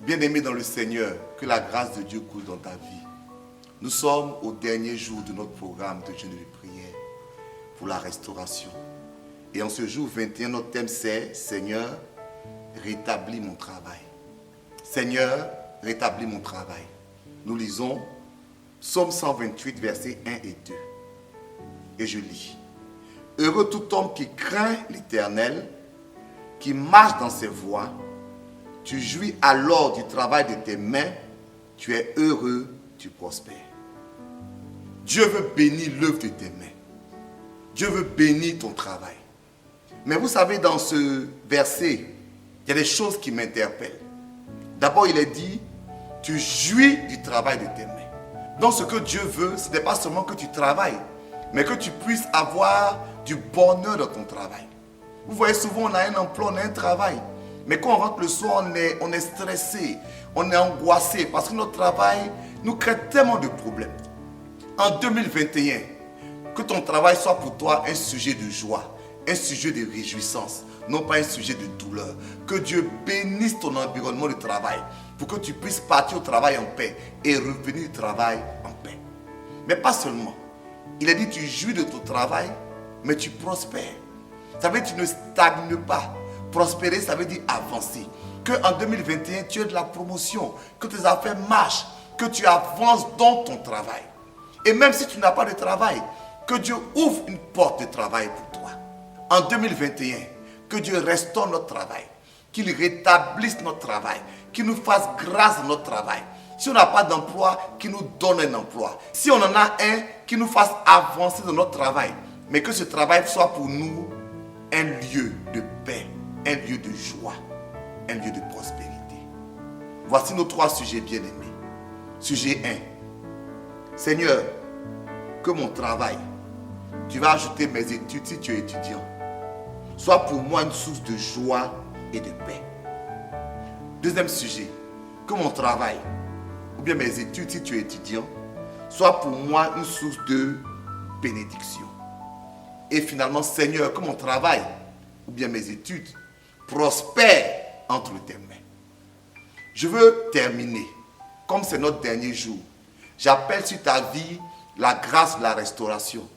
Bien-aimé dans le Seigneur, que la grâce de Dieu coule dans ta vie. Nous sommes au dernier jour de notre programme de jeûne et de prière pour la restauration. Et en ce jour 21, notre thème c'est « Seigneur, rétablis mon travail ». Seigneur, rétablis mon travail. Nous lisons Psaume 128, versets 1 et 2. Et je lis. Heureux tout homme qui craint l'Éternel, qui marche dans ses voies. Tu jouis alors du travail de tes mains. Tu es heureux, tu prospères. Dieu veut bénir l'œuvre de tes mains. Dieu veut bénir ton travail. Mais vous savez, dans ce verset, il y a des choses qui m'interpellent. D'abord, il est dit, tu jouis du travail de tes mains. Donc, ce que Dieu veut, ce n'est pas seulement que tu travailles, mais que tu puisses avoir du bonheur dans ton travail. Vous voyez, souvent, on a un emploi, on a un travail. Mais quand on rentre le soir, on est stressé, on est angoissé parce que notre travail nous crée tellement de problèmes. En 2021, que ton travail soit pour toi un sujet de joie, un sujet de réjouissance, non pas un sujet de douleur. Que Dieu bénisse ton environnement de travail pour que tu puisses partir au travail en paix et revenir du travail en paix. Mais pas seulement. Il a dit tu jouis de ton travail, mais tu prospères. Ça veut dire que tu ne stagnes pas. Prospérer, ça veut dire avancer. Que en 2021, tu aies de la promotion, que tes affaires marchent, que tu avances dans ton travail. Et même si tu n'as pas de travail, que Dieu ouvre une porte de travail pour toi. En 2021, que Dieu restaure notre travail, qu'il rétablisse notre travail, qu'il nous fasse grâce dans notre travail. Si on n'a pas d'emploi, qu'il nous donne un emploi. Si on en a un, qu'il nous fasse avancer dans notre travail. Mais que ce travail soit pour nous un lieu de paix, un lieu de joie, un lieu de prospérité. Voici nos 3 sujets bien-aimés. Sujet 1. Seigneur, que mon travail, tu vas ajouter mes études si tu es étudiant, soit pour moi une source de joie et de paix. Deuxième sujet, que mon travail, ou bien mes études si tu es étudiant, soit pour moi une source de bénédiction. Et finalement, Seigneur, que mon travail, ou bien mes études, prospèrent entre tes mains. Je veux terminer, comme c'est notre dernier jour, j'appelle sur ta vie la grâce de la restauration.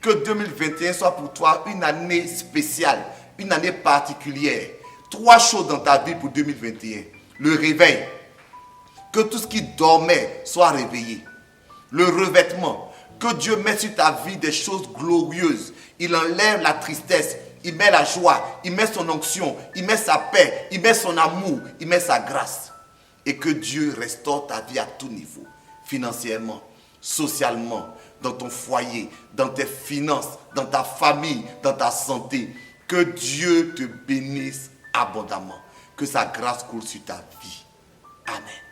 Que 2021 soit pour toi une année spéciale, une année particulière. 3 choses dans ta vie pour 2021. Le réveil. Que tout ce qui dormait soit réveillé. Le revêtement. Que Dieu mette sur ta vie des choses glorieuses. Il enlève la tristesse. Il met la joie. Il met son onction. Il met sa paix. Il met son amour. Il met sa grâce. Et que Dieu restaure ta vie à tout niveau. Financièrement, socialement, dans ton foyer, dans tes finances, dans ta famille, dans ta santé. Que Dieu te bénisse abondamment. Que sa grâce coule sur ta vie. Amen.